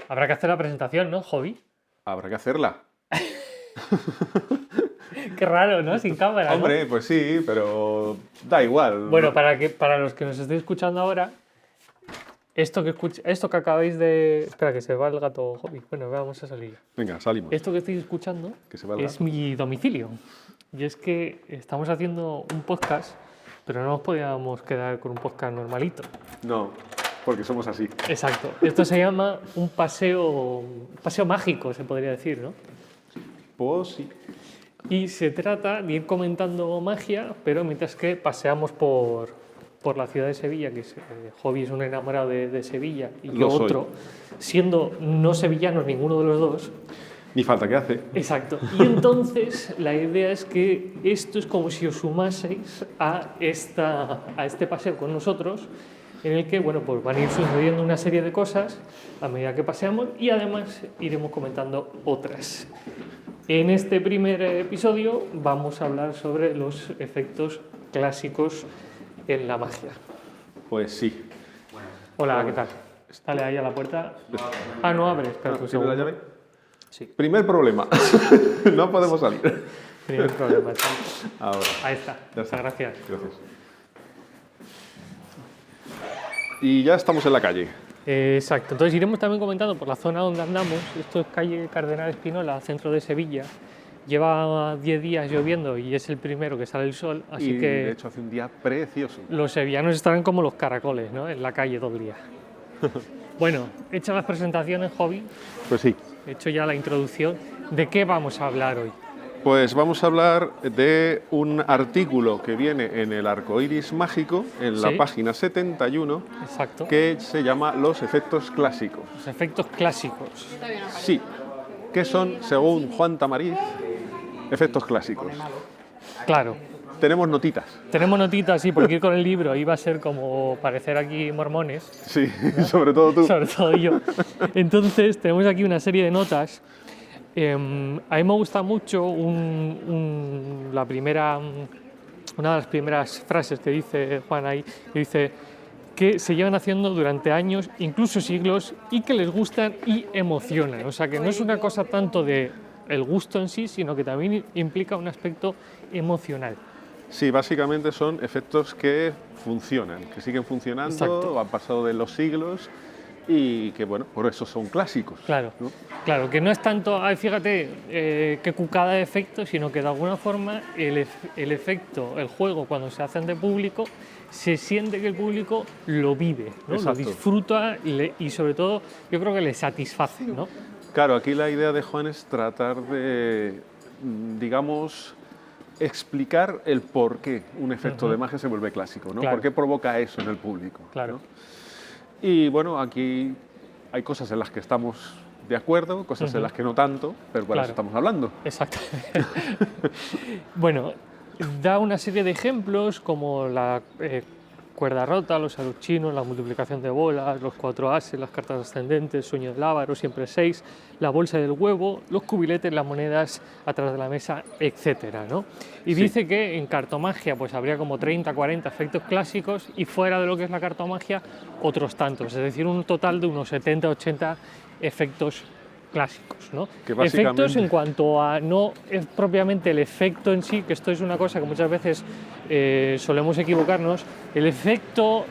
Habrá que hacer la presentación, ¿no, Hobby? Habrá que hacerla. Qué raro, ¿no? Sin cámara, ¿no? Hombre, pues sí, pero da igual. Bueno, para los que nos estéis escuchando ahora, esto que acabáis de... Espera, que se va el gato, Hobby. Bueno, vamos a salir. Venga, salimos. Esto que estáis escuchando Que se va el es gato. mi domicilio. Y es que estamos haciendo un podcast, pero no nos podíamos quedar con un podcast normalito. No, porque somos así. Exacto. Esto se llama un paseo mágico, se podría decir, ¿no? Pues sí. Y se trata de ir comentando magia, pero mientras que paseamos por la ciudad de Sevilla, que Hobby es un enamorado de Sevilla, y yo Lo soy. otro, siendo no sevillanos ninguno de los dos. Ni falta que hace. Exacto. Y entonces la idea es que esto es como si os sumaseis a este paseo con nosotros, en el que bueno, pues van a ir sucediendo una serie de cosas a medida que paseamos y además iremos comentando otras. En este primer episodio vamos a hablar sobre los efectos clásicos en la magia. Pues sí. Hola, ¿qué tal? Dale ahí a la puerta. Ah, no abres. Espera un ¿Tiene segundo. la llave? Sí. Primer problema. No podemos salir. Primer problema. Sí. Ahora. Ahí está. Ya está. Gracias. Gracias. Y ya estamos en la calle. Exacto. Entonces iremos también comentando por la zona donde andamos. Esto es calle Cardenal Espinola, centro de Sevilla. Lleva 10 días lloviendo y es el primero que sale el sol, así Y que de hecho hace un día precioso. los sevillanos estarán como los caracoles, ¿no? En la calle todo el día. Bueno, hechas las presentaciones, Hobby, Pues sí. he hecho ya la introducción. ¿De qué vamos a hablar hoy? Pues vamos a hablar de un artículo que viene en el Arcoiris Mágico, en la Sí. página 71, Exacto. que se llama Los efectos clásicos. Los efectos clásicos. Sí, que son, según Juan Tamariz, efectos clásicos. Claro. Tenemos notitas. Tenemos notitas, sí, porque ir con el libro iba a ser como parecer aquí mormones. Sí, sobre todo tú. Sobre todo yo. Entonces, tenemos aquí una serie de notas. A mí me gusta mucho una de las primeras frases que dice Juan ahí, que dice que se llevan haciendo durante años, incluso siglos, y que les gustan y emocionan. O sea, que no es una cosa tanto de el gusto en sí, sino que también implica un aspecto emocional. Sí, básicamente son efectos que funcionan, que siguen funcionando, Exacto. han pasado de los siglos y que, bueno, por eso son clásicos. Claro, ¿no? claro, que no es tanto, ay, fíjate, qué cucada de efecto, sino que de alguna forma el efecto, el juego, cuando se hacen de público, se siente que el público lo vive, ¿no? Lo Exacto. disfruta y sobre todo yo creo que le satisface, ¿no? Claro, aquí la idea de Juan es tratar de, digamos, explicar el por qué un efecto de magia se vuelve clásico, ¿no? Claro. ¿Por qué provoca eso en el público? Claro. ¿no? Y bueno, aquí hay cosas en las que estamos de acuerdo, cosas en las que no tanto, pero por Claro. eso estamos hablando. Exacto. Bueno, da una serie de ejemplos como la cuerda rota, los aluchinos, la multiplicación de bolas, los 4 ases, las cartas ascendentes, sueño del lábaro, siempre 6, la bolsa del huevo, los cubiletes, las monedas atrás de la mesa, etcétera, ¿no? Y Sí. dice que en cartomagia pues habría como 30, 40 efectos clásicos y fuera de lo que es la cartomagia otros tantos, es decir, un total de unos 70, 80 efectos clásicos, ¿no? Que básicamente- Efectos en cuanto a no es propiamente el efecto en sí, que esto es una cosa que muchas veces solemos equivocarnos. El efecto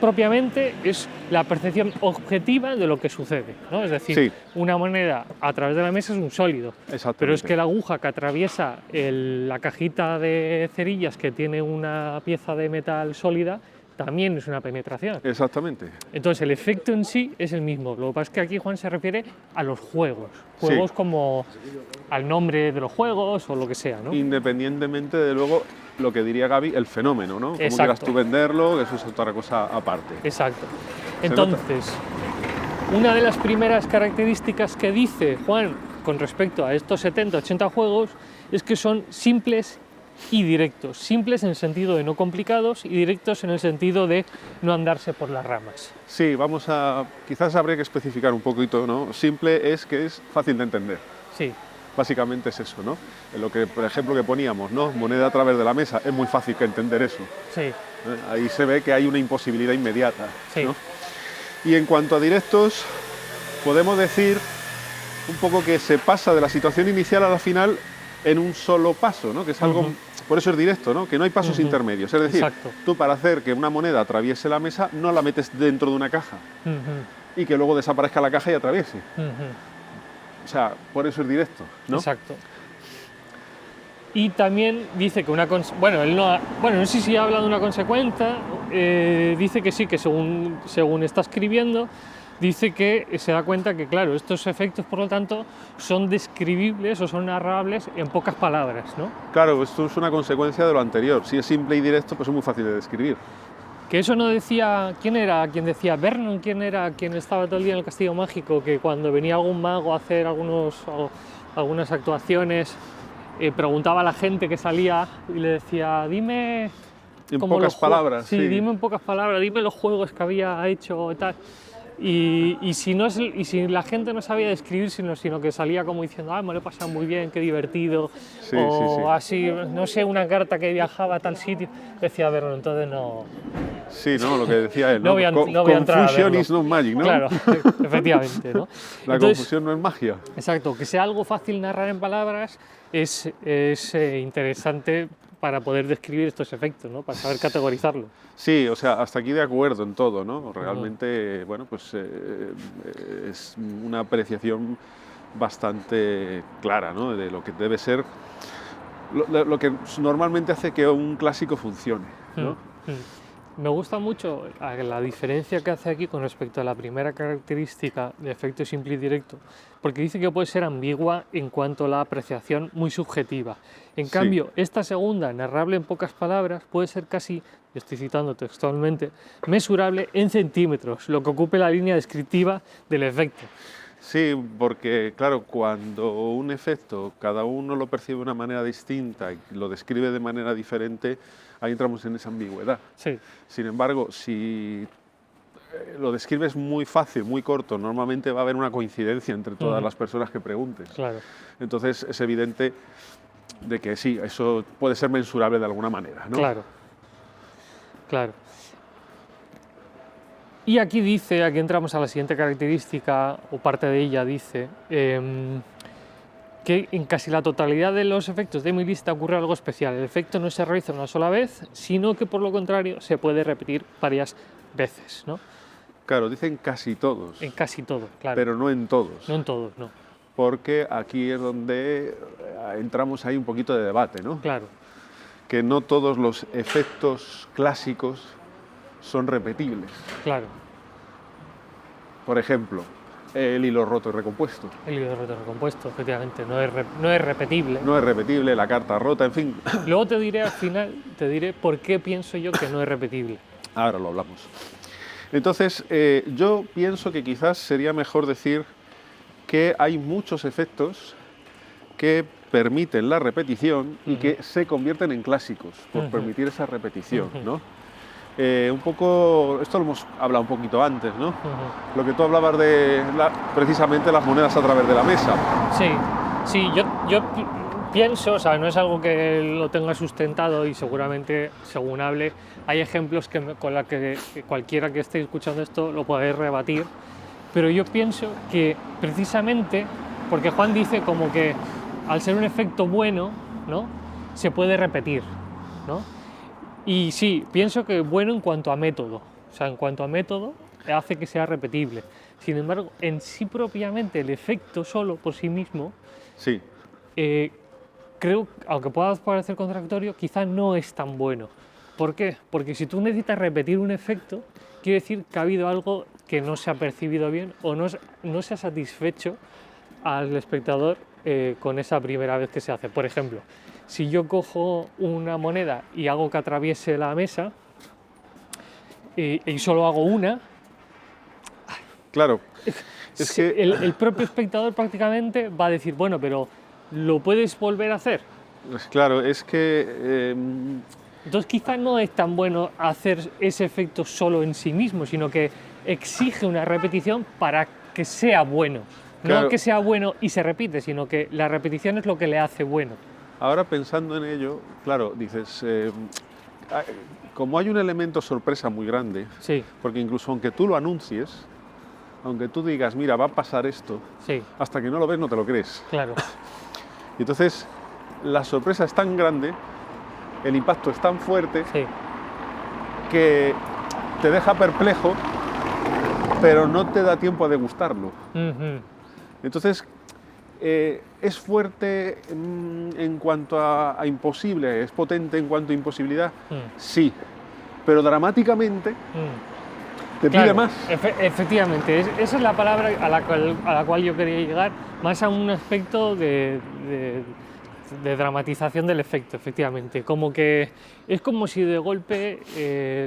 propiamente es la percepción objetiva de lo que sucede, ¿no? Es decir, Sí. una moneda a través de la mesa es un sólido, Exactamente. pero es que la aguja que atraviesa la cajita de cerillas que tiene una pieza de metal sólida también es una penetración. Exactamente. Entonces el efecto en sí es el mismo. Lo que pasa es que aquí Juan se refiere a los juegos. Juegos como al nombre de los juegos o lo que sea, ¿no? Independientemente de luego lo que diría Gaby, el fenómeno, ¿no? Como Exacto. quieras tú venderlo, eso es otra cosa aparte. Exacto. Se nota. Entonces, una de las primeras características que dice Juan con respecto a estos 70, 80 juegos es que son simples y directos. Simples en el sentido de no complicados y directos en el sentido de no andarse por las ramas. Sí, quizás habría que especificar un poquito, ¿no? Simple es que es fácil de entender. Sí, Básicamente es eso, ¿no? En lo que, por ejemplo, que poníamos, ¿no? Moneda a través de la mesa, es muy fácil que entender eso. sí, ¿eh? Ahí se ve que hay una imposibilidad inmediata, sí. ¿no? Y en cuanto a directos, podemos decir un poco que se pasa de la situación inicial a la final en un solo paso, ¿no? Que es algo, por eso es directo, ¿no? Que no hay pasos intermedios. Es decir, Exacto. tú para hacer que una moneda atraviese la mesa no la metes dentro de una caja y que luego desaparezca la caja y atraviese. O sea, por eso es directo, ¿no? Exacto. Y también dice que bueno, él no, no sé si habla de una consecuencia, dice que sí, que según está escribiendo, dice que se da cuenta que, claro, estos efectos, por lo tanto, son describibles o son narrables en pocas palabras, ¿no? Claro, esto es una consecuencia de lo anterior. Si es simple y directo, pues es muy fácil de describir. Que eso no decía, ¿quién era? ¿Quién decía? Vernon, ¿quién era? ¿Quién estaba todo el día en el Castillo Mágico? Que cuando venía algún mago a hacer algunas actuaciones, preguntaba a la gente que salía y le decía, dime... En pocas palabras. Sí, dime en pocas palabras, dime los juegos que había hecho y tal. Y si la gente no sabía describir, sino que salía como diciendo, me lo he pasado muy bien, qué divertido, sí, así, no sé, una carta que viajaba a tal sitio, decía, Vernon, entonces no... Sí, ¿no? Lo que decía él, ¿no? No voy a entrar a Confusion verlo. is not magic, ¿no? Claro, efectivamente, ¿no? La confusión no es magia. Exacto, que sea algo fácil narrar en palabras es interesante para poder describir estos efectos, ¿no? Para saber categorizarlo. Sí, o sea, hasta aquí de acuerdo en todo, ¿no? Realmente, bueno, pues es una apreciación bastante clara, ¿no? De lo que debe ser, lo que normalmente hace que un clásico funcione, ¿no? Me gusta mucho la diferencia que hace aquí con respecto a la primera característica de efecto simple y directo, porque dice que puede ser ambigua en cuanto a la apreciación muy subjetiva. En cambio, esta segunda, narrable en pocas palabras, puede ser casi, estoy citando textualmente, mesurable en centímetros, lo que ocupe la línea descriptiva del efecto. Sí, porque claro, cuando un efecto cada uno lo percibe de una manera distinta y lo describe de manera diferente, ahí entramos en esa ambigüedad. Sí. Sin embargo, si lo describes muy fácil, muy corto, normalmente va a haber una coincidencia entre todas las personas que preguntes. Claro. Entonces es evidente de que sí, eso puede ser mensurable de alguna manera, ¿no? Claro. Claro. Y aquí dice, aquí entramos a la siguiente característica, o parte de ella dice, que en casi la totalidad de los efectos de mi lista ocurre algo especial. El efecto no se realiza una sola vez, sino que por lo contrario se puede repetir varias veces, ¿no? Claro, dicen casi todos. En casi todo, claro. Pero no en todos. No en todos, no. Porque aquí es donde entramos ahí un poquito de debate, ¿no? Claro. Que no todos los efectos clásicos son repetibles. Claro. Por ejemplo, el hilo roto y recompuesto. El hilo roto y recompuesto, efectivamente, no es repetible. No es repetible, la carta rota, en fin. Luego te diré al final, por qué pienso yo que no es repetible. Ahora lo hablamos. Entonces, yo pienso que quizás sería mejor decir que hay muchos efectos que permiten la repetición y que se convierten en clásicos por permitir esa repetición, ¿no? Un poco, esto lo hemos hablado un poquito antes, ¿no? Lo que tú hablabas de precisamente las monedas a través de la mesa. Sí, yo pienso, o sea, no es algo que lo tenga sustentado y seguramente, según hable, hay ejemplos con los que cualquiera que esté escuchando esto lo puede rebatir, pero yo pienso que precisamente, porque Juan dice como que al ser un efecto bueno, ¿no?, se puede repetir, ¿no? Y sí, pienso que bueno en cuanto a método, o sea, en cuanto a método hace que sea repetible. Sin embargo, en sí propiamente el efecto solo por sí mismo, sí. Creo, aunque pueda parecer contradictorio, quizá no es tan bueno. ¿Por qué? Porque si tú necesitas repetir un efecto, quiere decir que ha habido algo que no se ha percibido bien o no se ha satisfecho al espectador con esa primera vez que se hace. Por ejemplo, si yo cojo una moneda y hago que atraviese la mesa y solo hago una, claro, es que el propio espectador prácticamente va a decir, bueno, pero ¿lo puedes volver a hacer? Claro, es que... Entonces quizá no es tan bueno hacer ese efecto solo en sí mismo, sino que exige una repetición para que sea bueno. Claro. No que sea bueno y se repite, sino que la repetición es lo que le hace bueno. Ahora pensando en ello, claro, dices, como hay un elemento sorpresa muy grande, sí. porque incluso aunque tú lo anuncies, aunque tú digas, mira, va a pasar esto, Sí, hasta que no lo ves no te lo crees. claro. Y entonces la sorpresa es tan grande, el impacto es tan fuerte, Sí, que te deja perplejo, pero no te da tiempo a degustarlo. ujú, Entonces, es fuerte en cuanto a imposible, es potente en cuanto a imposibilidad, sí, pero dramáticamente te pide Claro, más. efectivamente, esa es la palabra a la cual yo quería llegar, más a un aspecto de dramatización del efecto, efectivamente. Como que es como si de golpe,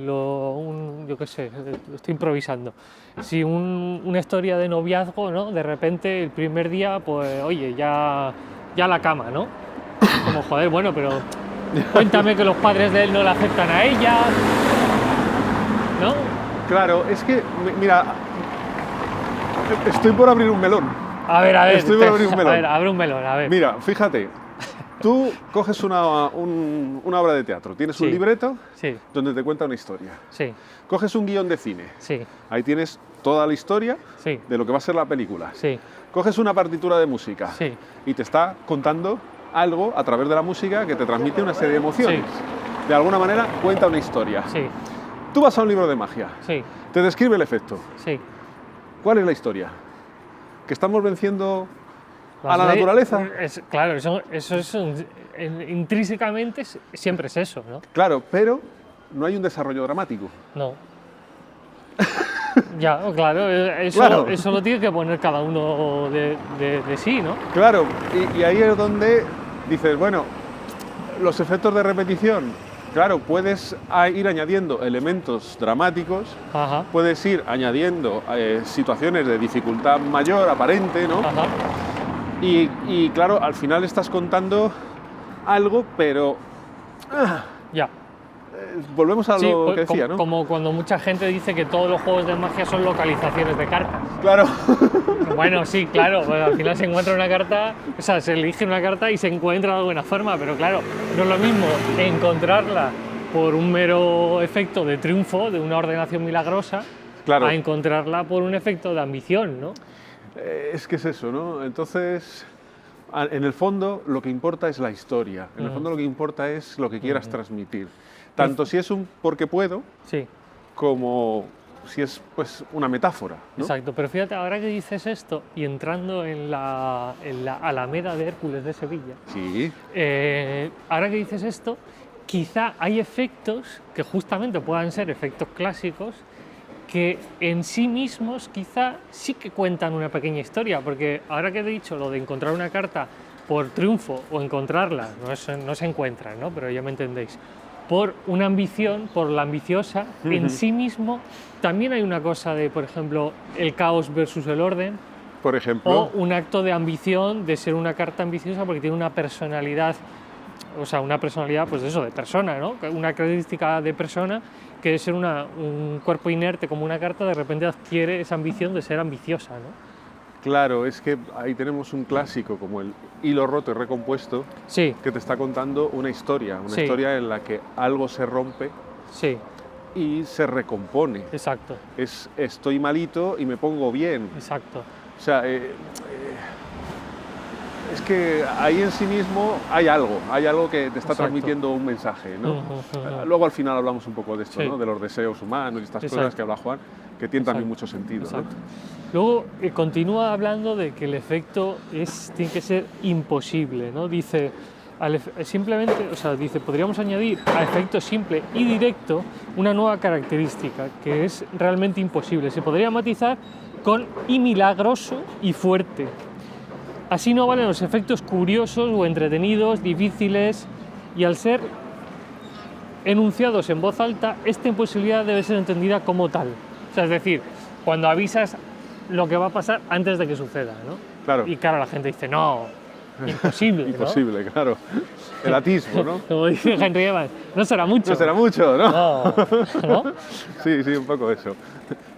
yo qué sé, lo estoy improvisando, si una historia de noviazgo, ¿no? De repente el primer día, pues oye, ya la cama, ¿no? Como joder, bueno, pero cuéntame que los padres de él no la aceptan a ella, ¿no? Claro, es que, mira, estoy por abrir un melón. A ver, Estoy por abrir un melón. A ver, abre un melón, a ver. Mira, fíjate, tú coges una obra de teatro, tienes un Sí. libreto Sí, donde te cuenta una historia. sí, Coges un guión de cine, sí, ahí tienes toda la historia sí, de lo que va a ser la película. sí, Coges una partitura de música sí. y te está contando algo a través de la música que te transmite una serie de emociones. Sí. De alguna manera cuenta una historia. Sí, Tú vas a un libro de magia, sí, te describe el efecto. sí. ¿Cuál es la historia? ¿Que estamos venciendo a Las la ley- naturaleza? Claro, eso es intrínsecamente siempre es eso, ¿no? Claro, pero no hay un desarrollo dramático. No. Ya, claro, Claro. eso lo tiene que poner cada uno de sí, ¿no? Claro, y ahí es donde dices, bueno, los efectos de repetición, claro, puedes ir añadiendo elementos dramáticos, Ajá, puedes ir añadiendo situaciones de dificultad mayor, aparente, ¿no? ajá, Y claro, al final estás contando algo, pero ya. volvemos a Sí, lo pues, que decía, ¿no? como cuando mucha gente dice que todos los juegos de magia son localizaciones de cartas. Claro, Bueno, sí, claro, pues al final se encuentra una carta, o sea, se elige una carta y se encuentra de alguna forma, pero claro, no es lo mismo encontrarla por un mero efecto de triunfo, de una ordenación milagrosa, claro. a encontrarla por un efecto de ambición, ¿no? Es que es eso, ¿no? Entonces, en el fondo lo que importa es la historia, en el fondo lo que importa es lo que quieras transmitir. Tanto si es un porque puedo, Sí, como si es pues una metáfora, ¿no? exacto, pero fíjate, ahora que dices esto y entrando en la Alameda de Hércules de Sevilla, Sí, ahora que dices esto, quizá hay efectos que justamente puedan ser efectos clásicos que en sí mismos quizá sí que cuentan una pequeña historia, porque ahora que he dicho lo de encontrar una carta por triunfo o encontrarla, no se encuentran, ¿no? Pero ya me entendéis, por una ambición, por la ambiciosa, en sí mismo también hay una cosa de, por ejemplo, el caos versus el orden, por o ejemplo, un acto de ambición, de ser una carta ambiciosa porque tiene una personalidad, o sea, una personalidad, pues eso, de persona, ¿no? Una característica de persona que de ser un cuerpo inerte como una carta, de repente adquiere esa ambición de ser ambiciosa, ¿no? claro, es que ahí tenemos un clásico como el hilo roto y recompuesto Sí, que te está contando una historia Sí. historia en la que algo se rompe sí, y se recompone. exacto, Estoy malito y me pongo bien. exacto. O sea, es que ahí en sí mismo hay algo que te está Exacto. transmitiendo un mensaje, ¿no? Ujú, ujú. Luego al final hablamos un poco de esto, Sí. ¿no? De los deseos humanos y estas Exacto. cosas que habla Juan, que tienen también Exacto. mucho sentido, ¿no? Exacto. Luego continúa hablando de que el efecto tiene que ser imposible, ¿no? Dice, simplemente, o sea, dice, podríamos añadir a efecto simple y directo una nueva característica que es realmente imposible. Se podría matizar con y milagroso y fuerte. Así no valen los efectos curiosos o entretenidos, difíciles, y al ser enunciados en voz alta, esta imposibilidad debe ser entendida como tal. O sea, es decir, cuando avisas lo que va a pasar antes de que suceda, ¿no? Claro. Y claro, la gente dice, no, imposible, ¿no? Imposible, claro. El atisbo, ¿no? Como dice Henry Evans, no será mucho. No será mucho, ¿no? No, ¿no? Sí, sí, un poco eso.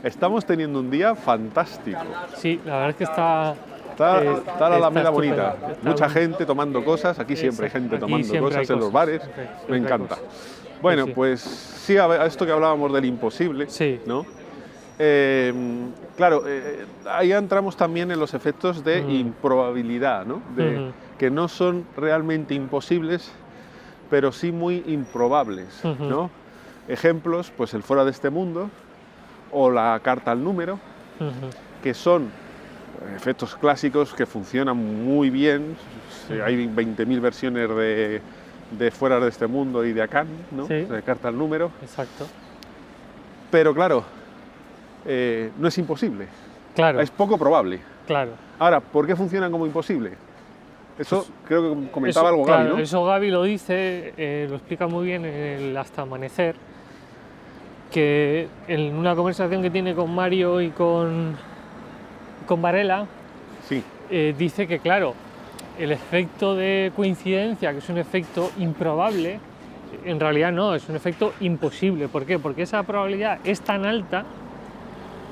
Estamos teniendo un día fantástico. Sí, la verdad es que está Está la Alameda estupendo, bonita. está Mucha bonito. gente tomando cosas. Aquí siempre hay Exacto. gente Aquí tomando siempre hay cosas en los cosas. bares. Siempre Me hay encanta. cosas. Bueno, Sí. pues sí, a esto que hablábamos del imposible, Sí. ¿no? Claro, ahí entramos también en los efectos de improbabilidad, ¿no? Que no son realmente imposibles, pero sí muy improbables, ¿no? Ejemplos, pues el Fuera de este mundo o la carta al número, que son efectos clásicos que funcionan muy bien. Hay 20.000 versiones de Fuera de este mundo y de Akan, ¿no? Sí. De carta al número. Exacto. Pero claro, no es imposible. Claro. Es poco probable. Claro. Ahora, ¿por qué funcionan como imposible? Eso creo que comentaba Eso, algo claro, Gaby, ¿no? Eso Gaby lo dice, lo explica muy bien en el Hasta Amanecer, que en una conversación que tiene con Mario y con Varela, Sí, dice que, claro, el efecto de coincidencia, que es un efecto improbable, en realidad no, es un efecto imposible. ¿Por qué? Porque esa probabilidad es tan alta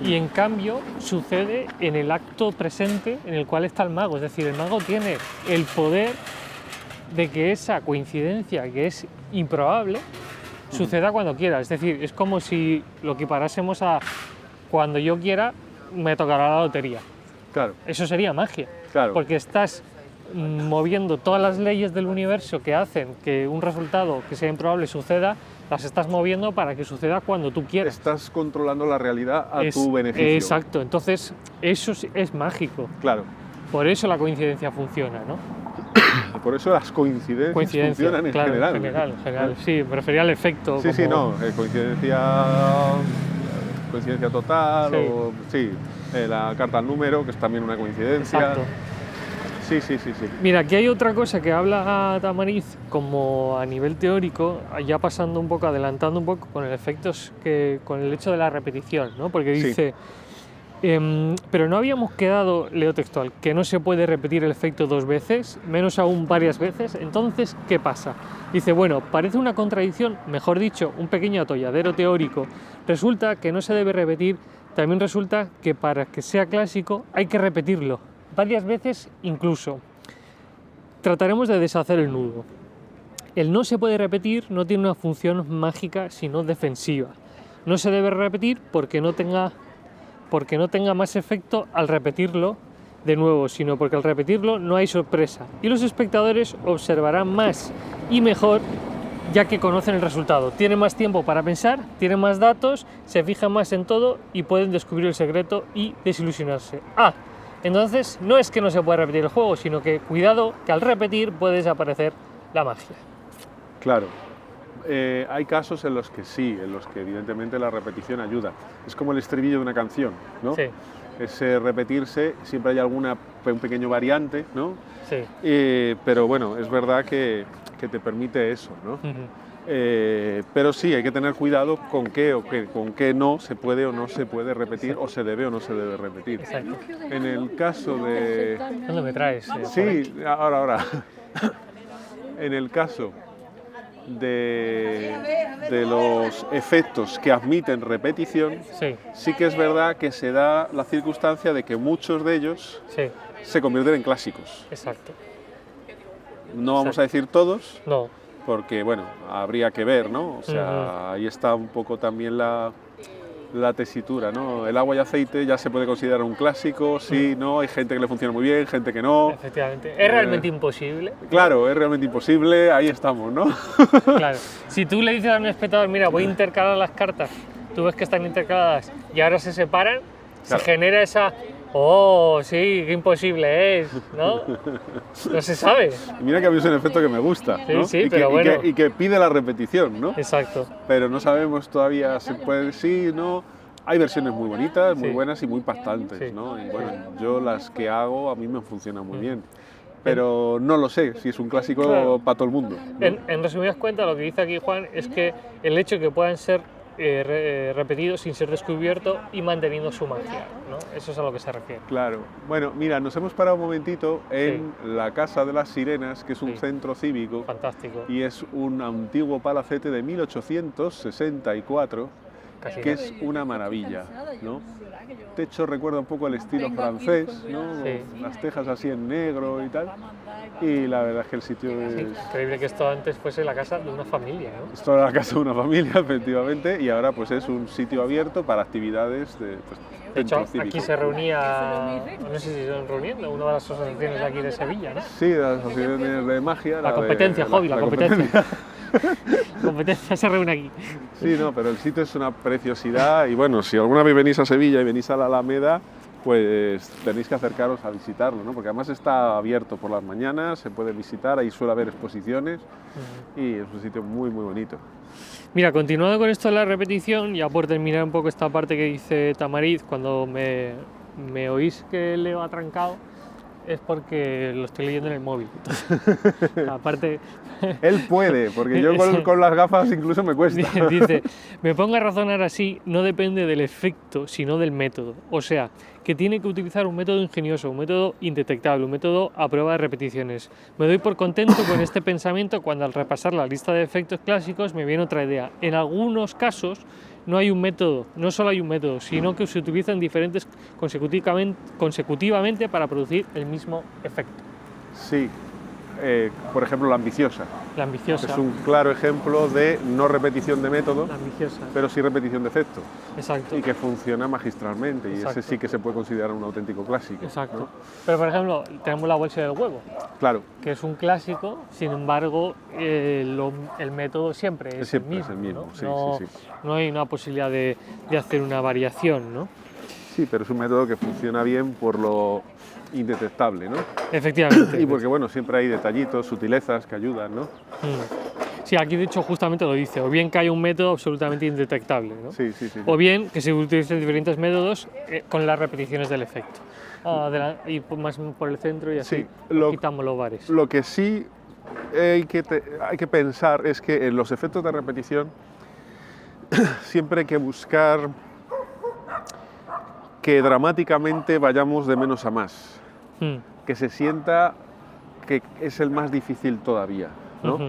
y en cambio sucede en el acto presente en el cual está el mago. Es decir, el mago tiene el poder de que esa coincidencia, que es improbable, suceda cuando quiera. Es decir, es como si lo equiparásemos a cuando yo quiera me tocará la lotería. claro, Eso sería magia, claro. porque estás moviendo todas las leyes del universo que hacen que un resultado que sea improbable suceda, las estás moviendo para que suceda cuando tú quieras. Estás controlando la realidad a tu beneficio. Exacto, entonces eso es mágico. Claro. Por eso la coincidencia funciona, ¿no? Por eso las coincidencias funcionan en claro, general. En general. Sí, me refería al efecto. Sí, como... sí, no, coincidencia total, Sí. o sí, la carta al número, que es también una coincidencia. Exacto. Sí. Mira, aquí hay otra cosa que habla Tamariz como a nivel teórico, ya pasando un poco, adelantando un poco con el con el hecho de la repetición, ¿no? Porque dice, pero no habíamos quedado, leo textual, que no se puede repetir el efecto dos veces, menos aún varias veces. Entonces, ¿qué pasa? Dice, bueno, parece una contradicción, mejor dicho, un pequeño atolladero teórico. Resulta que no se debe repetir, también resulta que para que sea clásico hay que repetirlo varias veces incluso. Trataremos de deshacer el nudo. El no se puede repetir no tiene una función mágica sino defensiva. No se debe repetir porque no tenga más efecto al repetirlo de nuevo, sino porque al repetirlo no hay sorpresa y los espectadores observarán más y mejor ya que conocen el resultado. Tienen más tiempo para pensar, tienen más datos, se fijan más en todo y pueden descubrir el secreto y desilusionarse. Entonces no es que no se pueda repetir el juego, sino que cuidado que al repetir puede desaparecer la magia. Claro. Hay casos en los que sí, en los que evidentemente la repetición ayuda. Es como el estribillo de una canción, ¿no? Sí. Ese repetirse, siempre hay un pequeño variante, ¿no? Sí. Pero bueno, es verdad que te permite eso, ¿no? Pero sí, hay que tener cuidado con qué no se puede o no se puede repetir, o se debe o no se debe repetir. Exacto. En el caso de... ¿Dónde me traes? Sí, ahora. En el caso de los efectos que admiten repetición, sí que es verdad que se da la circunstancia de que muchos de ellos se convierten en clásicos. Exacto. No vamos a decir todos, No. porque bueno, habría que ver, ¿no? O sea, ahí está un poco también la tesitura, ¿no? El agua y aceite ya se puede considerar un clásico, sí, no, hay gente que le funciona muy bien, gente que no. Efectivamente. ¿Es realmente imposible? Claro, es realmente imposible, ahí estamos, ¿no? Claro. Si tú le dices a un espectador, mira, voy a intercalar las cartas, tú ves que están intercaladas y ahora se separan, Claro. se genera esa... ¡Oh, sí, qué imposible es! ¿No? No se sabe. Y mira que a mí es un efecto que me gusta, ¿no? Sí, pero bueno. Y que pide la repetición, ¿no? Exacto. Pero no sabemos todavía si puede, sí, no. Hay versiones muy bonitas, muy Sí. buenas y muy impactantes, Sí. ¿no? Y bueno, yo las que hago a mí me funcionan muy bien. Pero no lo sé si es un clásico Claro. para todo el mundo, ¿no? En resumidas cuentas, lo que dice aquí Juan es que el hecho de que puedan ser repetidos sin ser descubierto y manteniendo su magia, ¿no? Eso es a lo que se refiere. Claro. Bueno, mira, nos hemos parado un momentito en la Casa de las Sirenas, que es un centro cívico. Fantástico. Y es un antiguo palacete de 1864 casi que nada. es una maravilla, ¿no? Techo recuerda un poco al estilo francés, ¿no? Sí. Las tejas así en negro y tal. Y la verdad es que el sitio Sí, es increíble que esto antes fuese la casa de una familia, ¿no? toda la casa de una familia, efectivamente, y ahora pues es un sitio abierto para actividades de pues, De hecho, centro cívico. aquí se reunía, no sé si se están reuniendo, una de las asociaciones de aquí de Sevilla, ¿no? Sí, de las asociaciones de magia. La de- competencia, hobby, la competencia. competencia. La competencia se reúne aquí. Sí, no, pero el sitio es una preciosidad y bueno, si alguna vez venís a Sevilla y venís a la Alameda, pues tenéis que acercaros a visitarlo, ¿no? Porque además está abierto por las mañanas, se puede visitar, ahí suele haber exposiciones y es un sitio muy, muy bonito. Mira, continuando con esto de la repetición, ya por terminar un poco esta parte que dice Tamariz, cuando me oís que leo atrancado, es porque lo estoy leyendo en el móvil. Entonces, aparte, Él puede, porque yo con las gafas incluso me cuesta. dice, me pongo a razonar así, no depende del efecto, sino del método. O sea, que tiene que utilizar un método ingenioso, un método indetectable, un método a prueba de repeticiones. Me doy por contento con este pensamiento cuando al repasar la lista de efectos clásicos me viene otra idea. En algunos casos no hay un método, no solo hay un método, sino que se utilizan diferentes consecutivamente para producir el mismo efecto. Sí, por ejemplo la ambiciosa. La ambiciosa, Es un claro ejemplo de no repetición de método, la ambiciosa, pero sí repetición de efecto. exacto. Y que funciona magistralmente, y Exacto. ese sí que se puede considerar un auténtico clásico. Exacto. ¿no? Pero por ejemplo, tenemos la bolsa del huevo, Claro, que es un clásico, sin embargo, el método siempre es siempre el es mismo. el mismo, ¿no? sí, No- sí, sí. no hay una posibilidad de hacer una variación, ¿no? Sí, pero es un método que funciona bien por lo indetectable, ¿no? Efectivamente. Y porque, bueno, siempre hay detallitos, sutilezas que ayudan, ¿no? Sí, aquí de hecho justamente lo dice, o bien que hay un método absolutamente indetectable, ¿no? Sí, sí, sí. O bien que se utilicen diferentes métodos con las repeticiones del efecto. Y más por el centro y así Sí, lo- quitamos los bares. Lo que sí hay que pensar es que en los efectos de repetición siempre hay que buscar que dramáticamente vayamos de menos a más, Mm, que se sienta que es el más difícil todavía, ¿no? ujú,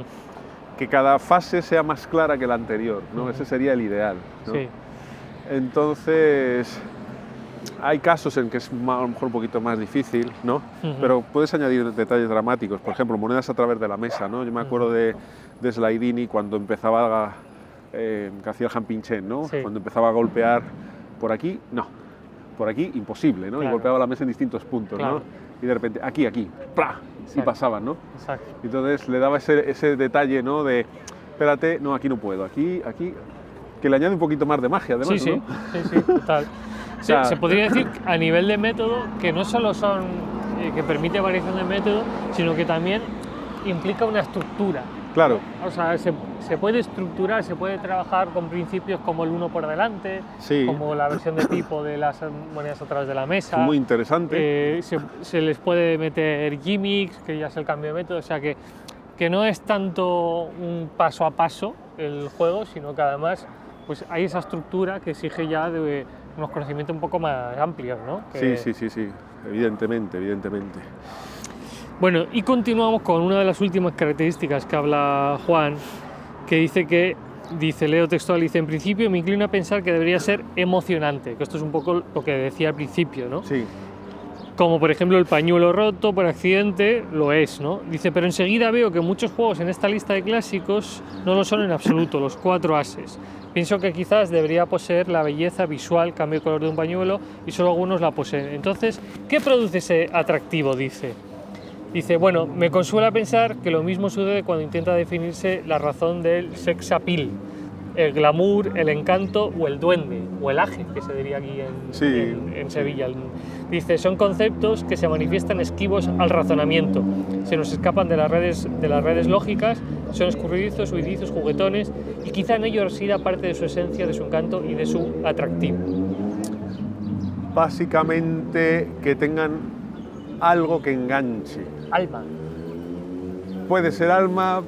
Que cada fase sea más clara que la anterior, ¿no? Ese sería el ideal, ¿no? sí, Entonces, hay casos en que es a lo mejor un poquito más difícil, ¿no? Ujú. Pero puedes añadir detalles dramáticos, por ejemplo, monedas a través de la mesa, ¿no? Yo me acuerdo de Slaidini cuando empezaba, que hacía el Hampinchen, ¿no? Sí. Cuando empezaba a golpear por aquí, no, por aquí imposible, ¿no? Y Claro. golpeaba la mesa en distintos puntos, Claro. ¿no? Y de repente, aquí, ¡plá! Y Exacto. pasaban, ¿no? exacto. Y entonces le daba ese detalle, ¿no? De, espérate, no, aquí no puedo, aquí, que le añade un poquito más de magia, además, Sí, ¿no? sí, total. sea, se podría decir a nivel de método que no solo son que permite variación de método, sino que también implica una estructura. Claro, O sea, se puede estructurar, se puede trabajar con principios como el uno por delante, sí, como la versión de tipo de las monedas a través de la mesa. muy interesante. Se les puede meter gimmicks, que ya es el cambio de método, o sea que no es tanto un paso a paso el juego, sino que además pues hay esa estructura que exige ya de unos conocimientos un poco más amplios, ¿no? Sí, evidentemente. Bueno, y continuamos con una de las últimas características que habla Juan, que dice, leo textual, dice, en principio me inclino a pensar que debería ser emocionante, que esto es un poco lo que decía al principio, ¿no? Sí, Como por ejemplo el pañuelo roto por accidente, lo es, ¿no? Dice, pero enseguida veo que muchos juegos en esta lista de clásicos no lo son en absoluto, los 4 ases. Pienso que quizás debería poseer la belleza visual, cambio de color de un pañuelo, y solo algunos la poseen. Entonces, ¿qué produce ese atractivo? Dice, bueno, me consuela pensar que lo mismo sucede cuando intenta definirse la razón del sex appeal, el glamour, el encanto o el duende, o el aje, que se diría aquí en Sevilla. Dice, son conceptos que se manifiestan esquivos al razonamiento, se nos escapan de las redes lógicas, son escurridizos, huidizos, juguetones, y quizá en ello resida parte de su esencia, de su encanto y de su atractivo. básicamente que tengan algo que enganche. Alma. puede ser alma,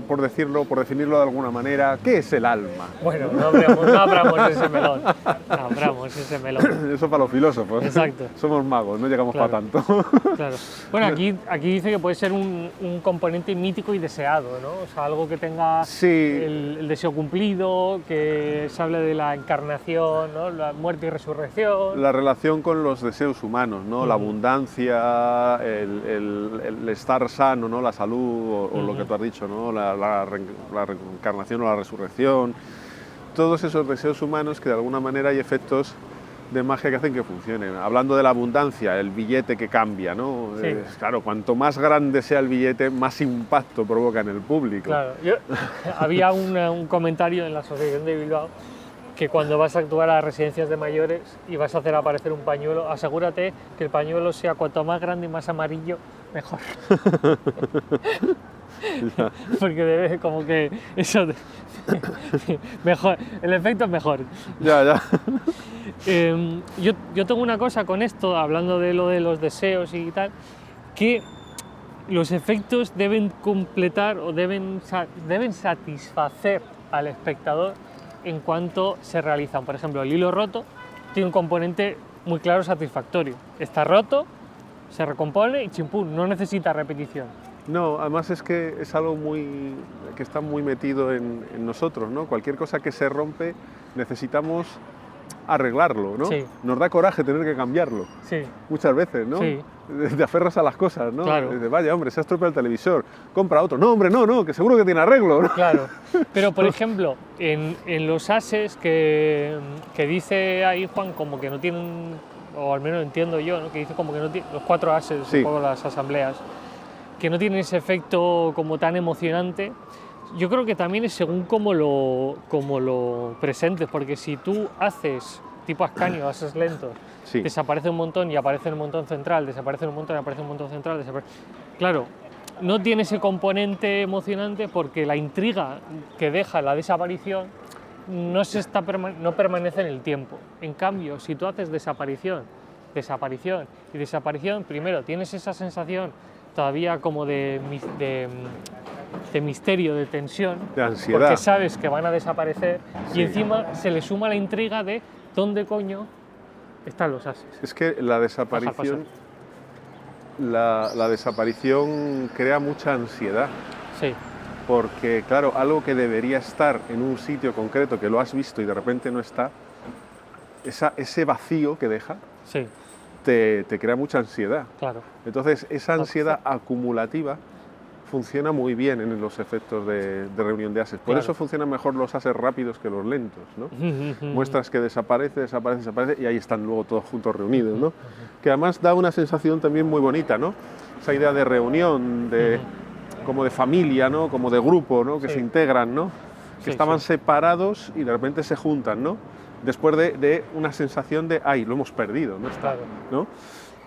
por definirlo de alguna manera. ¿Qué es el alma? Bueno, no abramos ese melón. No abramos ese melón. Eso para los filósofos. Exacto. Somos magos, no llegamos Claro. para tanto. Claro. Bueno, aquí dice que puede ser un componente mítico y deseado, ¿no? O sea, algo que tenga Sí. el deseo cumplido, que se hable de la encarnación, ¿no? La muerte y resurrección. La relación con los deseos humanos, ¿no? La abundancia, el estar sano, ¿no? La salud, o lo que tú has dicho, ¿no? La reencarnación o la resurrección. Todos esos deseos humanos que de alguna manera hay efectos de magia que hacen que funcionen. Hablando de la abundancia, el billete que cambia, ¿no? Sí. Claro, cuanto más grande sea el billete, más impacto provoca en el público. Claro. Había un comentario en la Asociación de Bilbao que cuando vas a actuar a residencias de mayores y vas a hacer aparecer un pañuelo, asegúrate que el pañuelo sea cuanto más grande y más amarillo, mejor. Porque debe como que eso mejor, el efecto es mejor. Ya. Yo tengo una cosa con esto, hablando de lo de los deseos y tal, que los efectos deben completar o deben satisfacer al espectador en cuanto se realizan. Por ejemplo, el hilo roto tiene un componente muy claro satisfactorio. Está roto, se recompone y chimpún, no necesita repetición. No, además es que es algo que está muy metido en nosotros, ¿no? Cualquier cosa que se rompe necesitamos arreglarlo, ¿no? Sí. Nos da coraje tener que cambiarlo, Sí, muchas veces, ¿no? Sí. Te aferras a las cosas, ¿no? Claro. Dices, vaya, hombre, se ha estropeado el televisor, compra otro. No, hombre, no, que seguro que tiene arreglo, ¿no? claro. Pero, por ejemplo, en los ases que dice ahí Juan como que no tienen, o al menos entiendo yo, ¿no? Que dice como que no tiene, los 4 ases, Sí. un poco las asambleas, que no tienen ese efecto como tan emocionante. Yo creo que también es según cómo lo presentes, porque si tú haces tipo Ascanio, ases lentos, Sí. desaparece un montón y aparece en un montón central, desaparece un montón y aparece en un montón central, claro, no tiene ese componente emocionante porque la intriga que deja la desaparición no permanece en el tiempo. En cambio, si tú haces desaparición y desaparición, primero tienes esa sensación todavía como de misterio, de tensión, De ansiedad. porque sabes que van a desaparecer Sí. y encima se le suma la intriga de dónde coño están los ases. Es que la desaparición crea mucha ansiedad, Sí, porque claro, algo que debería estar en un sitio concreto, que lo has visto y de repente no está, ese vacío que deja sí, te crea mucha ansiedad. claro. Entonces, esa ansiedad acumulativa funciona muy bien en los efectos de reunión de ases. Por Claro. eso funcionan mejor los ases rápidos que los lentos, ¿no? Muestras que desaparece y ahí están luego todos juntos reunidos, ¿no? Que además da una sensación también muy bonita, ¿no? Esa idea de reunión, como de familia, ¿no? Como de grupo, ¿no? Que Sí. se integran, ¿no? Que Sí, estaban sí. separados y de repente se juntan, ¿no? Después de una sensación de, ay, lo hemos perdido, no está, Claro. ¿no?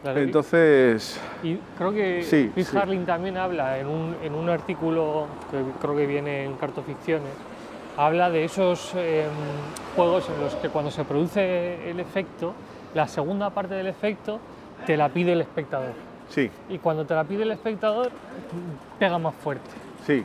Claro, Entonces, y creo que Sí, Chris sí. Harling también habla en un artículo que creo que viene en Cartoficciones, habla de esos juegos en los que cuando se produce el efecto, la segunda parte del efecto te la pide el espectador. sí, Y cuando te la pide el espectador, pega más fuerte. sí.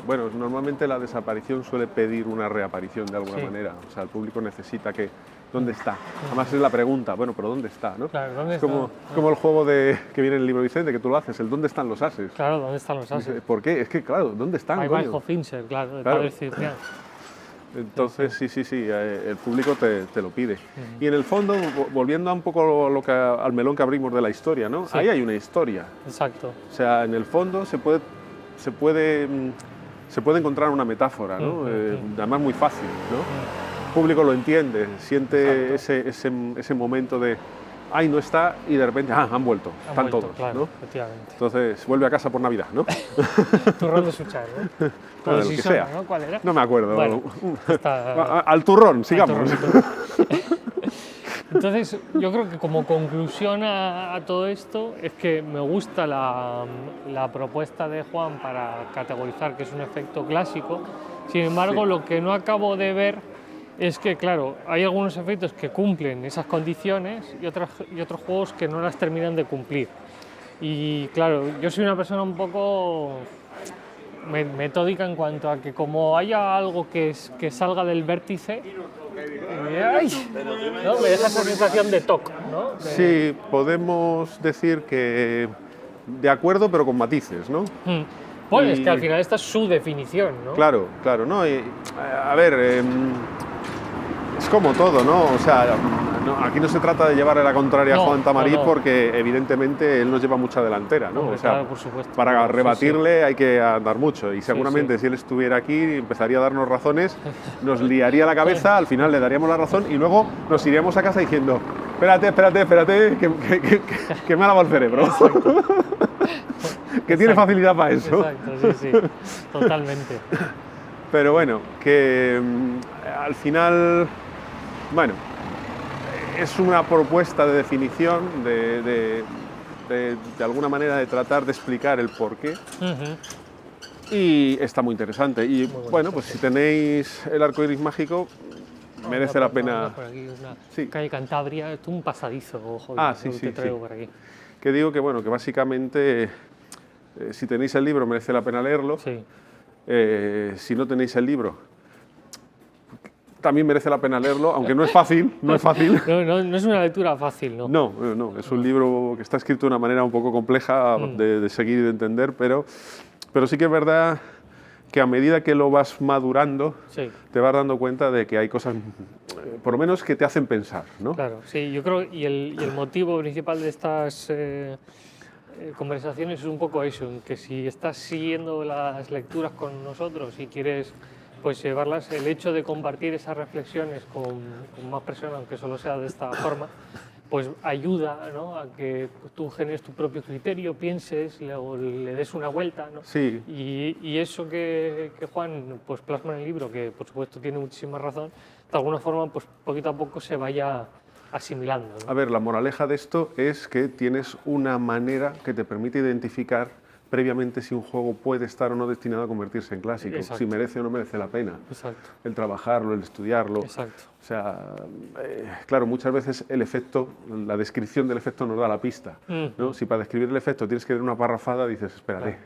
Bueno, normalmente la desaparición suele pedir una reaparición de alguna Sí. manera. O sea, el público necesita que... ¿Dónde está? Además es la pregunta, bueno, pero ¿dónde está? ¿no? Claro, ¿dónde Es como el juego que viene en el libro Vicente, que tú lo haces, el ¿dónde están los ases? Claro, ¿dónde están los ases? ¿Por qué? Es que, claro, ¿dónde están? Hay coño? Michael Fincher, claro, el Claro. padre Cipriano. Entonces, sí, el público te lo pide. Y en el fondo, volviendo a un poco al melón que abrimos de la historia, ¿no? Sí. Ahí hay una historia. Exacto. O sea, en el fondo se puede encontrar una metáfora, ¿no? Además muy fácil, ¿no? El público lo entiende, siente ese momento de, ay, no está, y de repente, han vuelto, Han están vuelto, todos, claro, ¿no? efectivamente. Entonces, vuelve a casa por Navidad, ¿no? Turrón de Suchar, ¿no? Bueno, Con el que Sisona, sea. ¿no? ¿Cuál era? No me acuerdo. Bueno, está- Al turrón, sigamos. Entonces, yo creo que como conclusión a todo esto es que me gusta la propuesta de Juan para categorizar que es un efecto clásico. Sin embargo, Sí. lo que no acabo de ver es que, claro, hay algunos efectos que cumplen esas condiciones y otros juegos que no las terminan de cumplir. Y claro, yo soy una persona un poco metódica en cuanto a que como haya algo que salga del vértice, ¡ay! ¿No? Me deja esa sensación de toque, ¿no? Sí, podemos decir que de acuerdo, pero con matices, ¿no? Bueno, es Y- que al final esta es su definición, ¿no? Claro, claro, ¿no? A ver, es como todo, ¿no? O sea, aquí no se trata de llevarle la contraria No, a Juan Tamarí no, no. porque evidentemente él nos lleva mucha delantera, ¿no? Hombre, O sea, claro, por supuesto. para Sí, rebatirle hay que andar mucho y seguramente sí. si él estuviera aquí empezaría a darnos razones, nos liaría la cabeza, al final le daríamos la razón y luego nos iríamos a casa diciendo, espérate, que me ha lavado el cerebro. Que tiene facilidad para eso. Exacto, sí, totalmente. Pero bueno, que al final, bueno, es una propuesta de definición, de alguna manera de tratar de explicar el porqué. Y está muy interesante. Y bueno, pues si tenéis el arco iris mágico, merece la pena. Por aquí, una Sí. calle Cantabria, esto es un pasadizo, ojo, Sí, te traigo por aquí. Que digo que bueno, que básicamente si tenéis el libro merece la pena leerlo. Sí. Si no tenéis el libro, también merece la pena leerlo, aunque no es fácil, no es fácil. No es una lectura fácil, ¿no? No, es un libro que está escrito de una manera un poco compleja de seguir y de entender, pero sí que es verdad que a medida que lo vas madurando, Sí. te vas dando cuenta de que hay cosas, por lo menos, que te hacen pensar, ¿no? Claro, sí, yo creo, y el motivo principal de estas conversaciones es un poco eso, en que si estás siguiendo las lecturas con nosotros y quieres pues llevarlas, el hecho de compartir esas reflexiones con más personas, aunque solo sea de esta forma, pues ayuda, ¿no?, a que tú generes tu propio criterio, pienses, luego le des una vuelta, ¿no? Sí. Y eso que Juan pues plasma en el libro, que por supuesto tiene muchísima razón, de alguna forma pues poquito a poco se vaya asimilando, ¿no? A ver, la moraleja de esto es que tienes una manera que te permite identificar previamente si un juego puede estar o no destinado a convertirse en clásico, Exacto. si merece o no merece la pena. Exacto. El trabajarlo, el estudiarlo. Exacto. O sea, claro, muchas veces el efecto, la descripción del efecto nos da la pista, ¿no? Si para describir el efecto tienes que leer una parrafada, dices, espérate,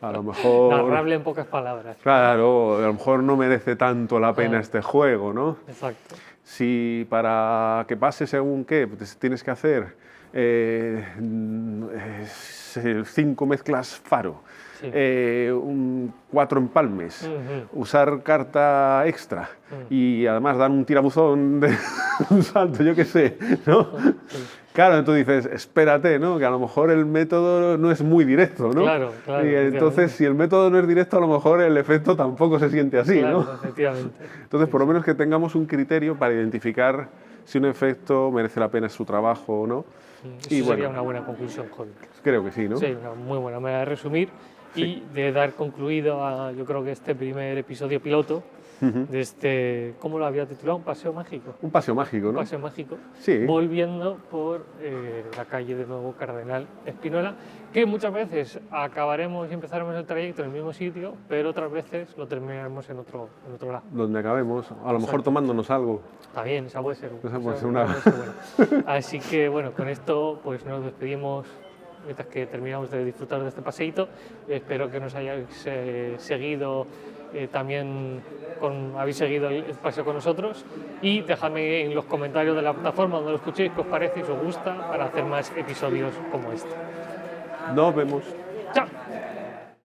a lo mejor... Narrable en pocas palabras. Claro, a lo mejor no merece tanto la pena este juego, ¿no? Exacto. Si para que pase según qué, pues tienes que hacer 5 mezclas faro, Sí. 4 empalmes, usar carta extra y además dar un tirabuzón de un salto, yo qué sé, ¿no? Claro, entonces dices, espérate, ¿no?, que a lo mejor el método no es muy directo, ¿no? Claro, Y entonces, si el método no es directo, a lo mejor el efecto tampoco se siente así, Claro, ¿no? efectivamente. Entonces, por lo menos que tengamos un criterio para identificar si un efecto merece la pena su trabajo o no. Eso sería una buena conclusión, Jorge. Creo que sí, ¿no? Sí, una muy buena manera de resumir y de dar concluido a, yo creo que este primer episodio piloto de este, ¿cómo lo había titulado? Un paseo mágico. Un paseo mágico, Un ¿no? paseo mágico, Sí. volviendo por la calle de nuevo Cardenal Espinola, que muchas veces acabaremos y empezaremos el trayecto en el mismo sitio, pero otras veces lo terminaremos en otro lado. Donde acabemos, a lo mejor tomándonos algo. Está bien, esa puede ser, Esa puede ser una- puede ser buena. Así que bueno, con esto pues nos despedimos mientras que terminamos de disfrutar de este paseíto. Espero que nos hayáis seguido también habéis seguido el paseo con nosotros y dejadme en los comentarios de la plataforma donde lo escuchéis qué os parece y si os gusta para hacer más episodios como este. Nos vemos. ¡Chao!